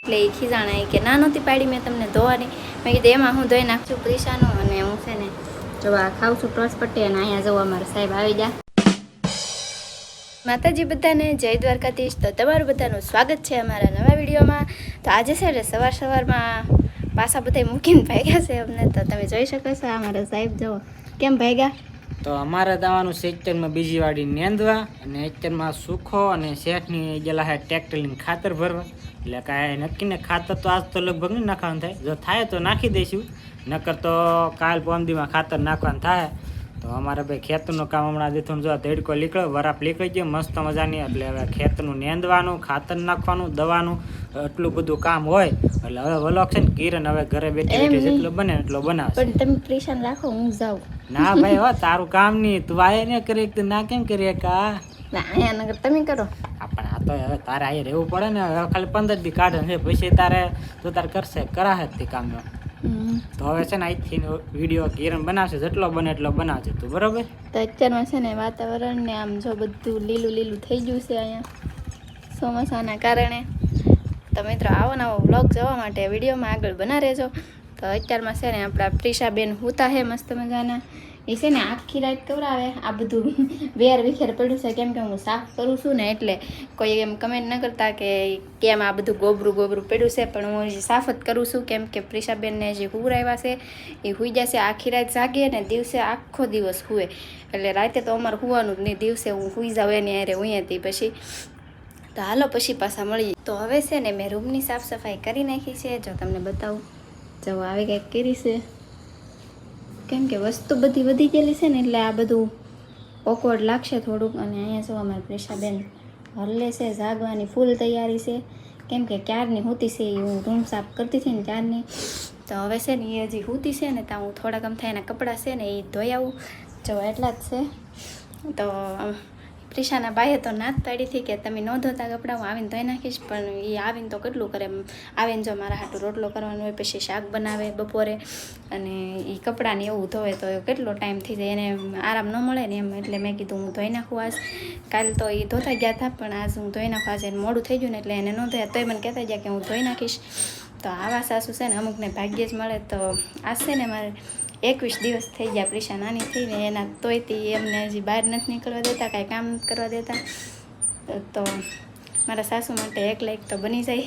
એટલે એ ખીજાણા કે ના નહોતી પાડી મેં તમને ધોવાની. મેં કીધું એમાં હું ધોઈ નાખશું પ્રિશાનું. અને હું છે ને જો આ ખાઉં છું ટોસ પટ્ટી. અને અહીંયા જવા અમારા સાહેબ આવી ગયા. માતાજી બધાને જય દ્વારકાધીશ. તો તમારું બધાનું સ્વાગત છે અમારા નવા વિડીયોમાં. તો આજે છે ને સવારમાં પાછા બધા મૂકીને ભાગ્યા છે અમને. તો તમે જોઈ શકો છો અમારા સાહેબ જુઓ કેમ ભાગ્યા. તો અમારે દાવાનું સેક્ટરમાં બીજી વાડી નેંદવા અને સેક્ટરમાં સુખો અને શેઠની ગયેલા છે ટ્રેક્ટરની ખાતર ભરવા. એટલે કાંઈ નક્કી ને ખાતર તો આજ તો લગભગ નહીં નાખવાનું થાય. જો થાય તો નાખી દઈશું, નકર તો કાલ પોમદીમાં ખાતર નાખવાનું થાય. તો અમારે ભાઈ ખેતરનું કામ હમણાં દીધું જો ધડકો નીકળ્યો, વરાપ નીકળી ગયો મસ્ત મજાની. એટલે હવે ખેતરનું નેંદવાનું, ખાતર નાખવાનું, દવાનું એટલું બધું કામ હોય. એટલે હવે વલોક છે ને કિરણ હવે ઘરે બેઠી બેઠી જેટલો બને એટલો બનાવશે. પણ તમે પ્રેશાન રાખો, હું જાઉં. ના ભાઈ હો, તારું કામ નહીં, તું આયે ને કરી તો ના કેમ કરીએ કા અહીંયા નગર તમે કરો. પણ આ તો હવે તારે અહીંયા રહેવું પડે ને. હવે ખાલી 15 દી કાઢે છે પછી તારે તો તારે કરશે કરાશે તે કામ. તો હવે છે ને આજથી વિડીયો કિરણ બનાવશે, જેટલો બને એટલો બનાવશે તું, બરોબર. તો અત્યારમાં છે ને વાતાવરણ ને આમ જો બધું લીલું લીલું થઈ ગયું છે અહીંયા ચોમાસાના કારણે. તો મિત્રો આવો નવો વ્લોગ જોવા માટે વિડીયોમાં આગળ બના રહેજો. તો અત્યારમાં છે ને આપણા પ્રિશાબેન હુતા છે મસ્ત મજાના. એ છે ને આખી રાત કવરાવે. આ બધું વેર વિખેર પડ્યું છે કેમ કે હું સાફ કરું છું ને, એટલે કોઈ એમ કમેન્ટ ન કરતા કે કેમ આ બધું ગોબરું પડ્યું છે. પણ હું હજી સાફ જ કરું છું કેમ કે પ્રિશાબેનને જે હુરાવ્યા છે એ હુઈ જશે. આખી રાત જાગે ને દિવસે આખો દિવસ હુએ. એટલે રાતે તો અમારે હુવાનું જ નહીં, દિવસે હું હુઈ જાઉં એની હારે હુઈ હતી પછી. તો હાલો પછી પાછા મળીએ. તો હવે છે ને મેં રૂમની સાફ સફાઈ કરી નાખી છે. જો તમને બતાવું, જો આવી કંઈક કરી છે કેમ કે વસ્તુ બધી વધી ગયેલી છે ને, એટલે આ બધું ઓકવર્ડ લાગશે થોડુંક. અને અહીંયા જો અમારી પ્રેશાબેન હલ્લે છે, જાગવાની ફૂલ તૈયારી છે કેમ કે ક્યારની હોતી છે એ હું રૂમ સાફ કરતી હતી ને ત્યારની. તો હવે છે ને એ હજી હોતી છે ને ત્યાં હું થોડાક આમ થાય એના કપડાં છે ને એ ધોઈ આવું. જો એટલા જ છે. તો પ્રિશાના બાઈએ તો ના જ પાડી હતી કે તમે ન ધોતા કપડાં, હું આવીને ધોઈ નાખીશ. પણ એ આવીને તો કેટલું કરે, આવીને જો મારા હાટું રોટલો કરવાનો હોય, પછી શાક બનાવે બપોરે, અને એ કપડાને એવું ધોવે તો કેટલો ટાઈમ થઈ જાય, એને આરામ ન મળે ને એમ. એટલે મેં કીધું હું ધોઈ નાખું આજ. કાલ તો એ ધોતા ગયા હતા પણ આજ હું ધોઈ નાખું. આજે મોડું થઈ ગયું ને એટલે એને ન ધોયા તોય મને કહેતા ગયા કે હું ધોઈ નાખીશ. તો આવા સાસુ છે ને અમુકને ભાગ્યે જ મળે. તો આ છે ને મારે 21 દિવસ થઈ ગયા પ્રિશા નાની થઈને એના, તોય તે એમને હજી બહાર નથી નીકળવા દેતા, કાંઈ કામ નથી કરવા દેતા. તો મારા સાસુ માટે એક લાઈક તો બની જાય.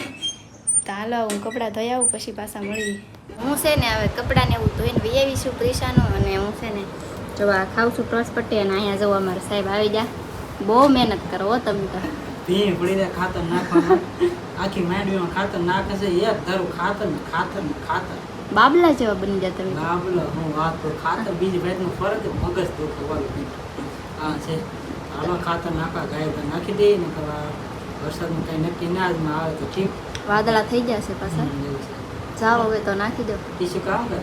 તો હાલો હું કપડાં ધોઈ આવું પછી પાછા મળી. હું છે ને હવે કપડાને એવું ધોઈને વી આવીશું પ્રિશાનું. અને હું છે ને જો આ ખાઉં છું ટોસ પટ્ટી. અને અહીંયા જવા અમારા સાહેબ આવી ગયા. બહુ મહેનત કરો હો તમે તો. ભીણ પડીને ખાતર નાખવાનું, આખી માંડવીમાં ખાતર નાખે છે. એક ધારું ખાતર બાબલા જેવા બની જાય તમે. બાબલા હું વાત તો ખાતર બીજી ભાઈનું ફરક મગજ દુખે વાળું આ છે. આમાં ખાતર નાખવા ગાય નાખી દઈએ ને કરવા વરસાદનું કંઈ નક્કી ના જ આવે તો ઠીક. વાદળા થઈ જશે પાછા. જાઓ હવે તો નાખી દો. બીજું કામ કરે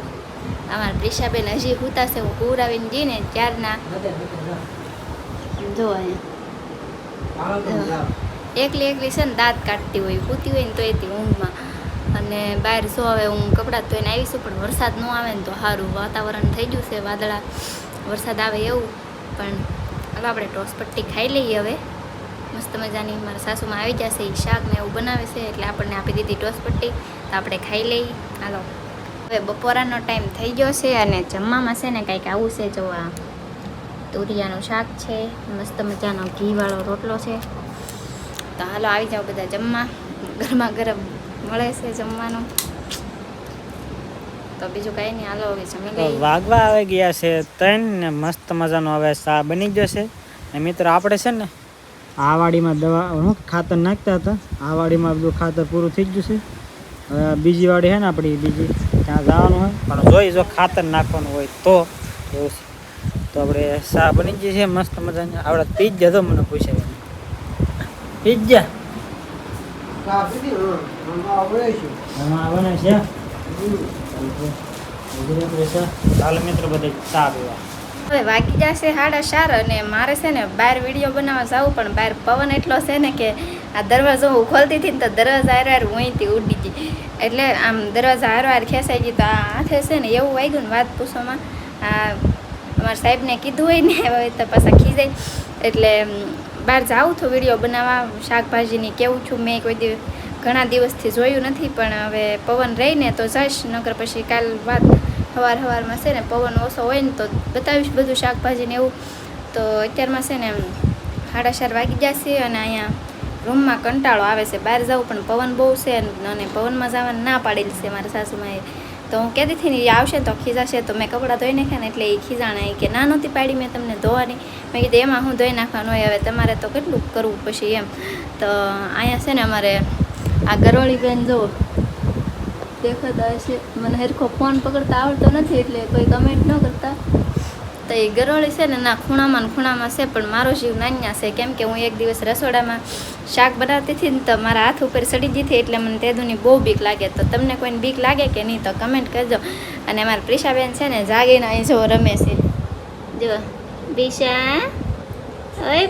અમારા પ્રિશાબેન હજી હુતા છે. હું કુરાવીને જઈને ત્યારના જો અહીંયા એકલી છે ને દાંત કાઢતી હોય, પૂતી હોય ને તો એથી ઊંઘમાં. અને બહાર જો હવે હું કપડાં ધોઈને આવીશું. પણ વરસાદ ન આવે ને તો સારું, વાતાવરણ થઈ ગયું છે વાદળા, વરસાદ આવે એવું. પણ હવે આપણે ટોસ પટ્ટી ખાઈ લઈએ હવે મસ્ત મજાની. મારા સાસુમાં આવી જશે, એ શાક ને એવું બનાવે છે એટલે આપણને આપી દીધી ટોસ પટ્ટી. તો આપણે ખાઈ લઈએ. હાલો હવે બપોરાનો ટાઈમ થઈ ગયો છે અને જમવામાં છે ને કંઈક આવું છે. જો આ તુરિયાનું શાક છે, મસ્ત મજાનો ઘીવાળો રોટલો છે. તો હાલો આવી જાઓ બધા જમવા, ગરમા ગરમ મળે છે જમવાનું. તો બીજું કાંઈ નહીં, હાલો હવે જમી લઈએ. વાગવા આવી ગયા છે 3 ને મસ્ત મજાનો હવે ચા બની ગયો છે. ને મિત્રો આપણે છે ને આ વાડીમાં દવા ખાતર નાખતા હતા. આ વાડીમાં બધું ખાતર પૂરું થઈ ગયું છે. હવે બીજી વાડી છે ને આપણી બીજી, ત્યાં જવાનું હોય પણ જોઈ જો ખાતર નાખવાનું હોય તો એવું છે. તો આપણે ચા બની ગઈ છે મસ્ત મજાની. આપણે પીઝા તો મને પૂછાય પીઝા ચાલો મિત્રો બધે ચા પીવા. હવે વાગી જશે 4:30 અને મારે છે ને બહાર વિડીયો બનાવવા જવું. પણ બહાર પવન એટલો છે ને કે આ દરવાજો હું ખોલતી હતી ને તો દરવાજા હારવાર વહીથી ઉડી ગઈ. એટલે આમ દરવાજા હારવાર ખેંચાઈ ગઈ. તો આ હાથે છે ને એવું વાગ્યું ને વાત પૂછવામાં. આ અમારા સાહેબને કીધું હોય ને હવે તો પાછા ખીજાય. એટલે બહાર જાઉં છું વિડીયો બનાવવા શાકભાજીની, કેવું છું મેં કોઈ દિવસ ઘણા દિવસથી જોયું નથી, પણ હવે પવન રહીને તો જઈશ, નકર પછી કાલ વાત સવારમાં છે ને પવન ઓછો હોય ને તો બતાવીશ બધું શાકભાજી ને એવું. તો અત્યારમાં છે ને 4:30 વાગી જશે અને અહીંયા રૂમમાં કંટાળો આવે છે, બહાર જાઉં પણ પવન બહુ છે અને પવનમાં જવાનું ના પાડેલી છે મારા સાસુમાએ. તો હું કહેતી હતી ને એ આવશે તો ખીજાશે, તો મેં કપડાં ધોઈ નાખ્યા ને એટલે એ ખીજાણા કે ના નહોતી પાડી મેં તમને ધોવાની. મેં કીધું એમાં હું ધોઈ નાખવાનું હોય, હવે તમારે તો કેટલું કરવું પછી એમ. તો અહીંયા છે ને અમારે આ ગરોળી બેન જુઓ દેખાતા હશે, મને હરખો ફોન પકડતા આવડતો નથી એટલે કોઈ કમેન્ટ ન કરતા. તો એ ગરોળી છે ને ના ખૂણામાં છે, પણ મારો જીવ નાન્યા છે, કેમ કે હું એક દિવસ રસોડામાં શાક બનાવતી હતી ને તો મારા હાથ ઉપર સડી ગઈ હતી, એટલે મને તેદુની બહુ બીક લાગે. તો તમને કોઈને બીક લાગે કે નહીં તો કમેન્ટ કરજો. અને અમારી પ્રિશાબેન છે ને જાગીને અહીં જો રમે છે, જો પ્રિશા, ઓય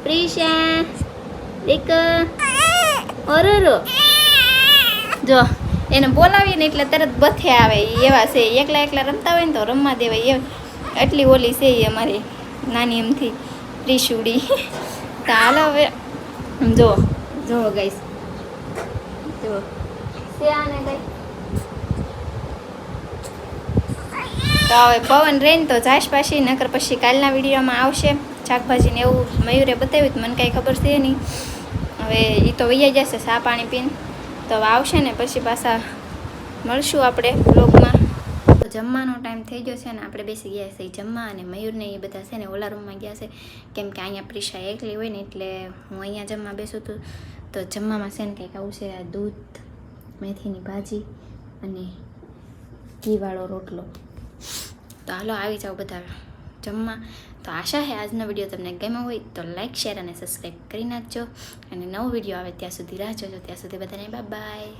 પ્રિશા એક ઓરો જો એને બોલાવીએ ને એટલે તરત બથે આવે એવા છે. એકલા રમતા હોય ને તો રમવા દેવાય એટલી ઓલી છે એ અમારી નાની એમથી પ્રિશુડી. તો હાલ હવે જો ગાઈસ જો છે આને કઈ. તો હવે પવન રહીને તો જાશ પાછી, નકર પછી કાલના વિડીયોમાં આવશે શાકભાજીને એવું મયુરે બતાવ્યું તો મને કાંઈ ખબર છે નહીં. હવે એ તો વૈયા જશે ચા પાણી પીને, તો હવે આવશે ને પછી પાછા મળશું આપણે બ્લોગમાં. તો જમવાનો ટાઈમ થઈ ગયો છે ને આપણે બેસી ગયા છે જમવા, અને મયુરને એ બધા છે ને ઓલા રૂમમાં ગયા છે, કેમ કે અહીંયા પ્રિશા એકલી હોય ને એટલે હું અહીંયા જમવા બેસું છું. તો જમવામાં છે ને કંઈક આવું છે, આ દૂધ, મેથીની ભાજી અને ઘીવાળો રોટલો. તો હાલો આવી જાઓ બધા જમવા. તો આશા છે આજનો વિડીયો તમને ગમ્યો હોય તો લાઇક, શેર અને સબસ્ક્રાઈબ કરી નાખજો, અને નવો વિડીયો આવે ત્યાં સુધી રાહ જોજો. ત્યાં સુધી બધાને બાય બાય.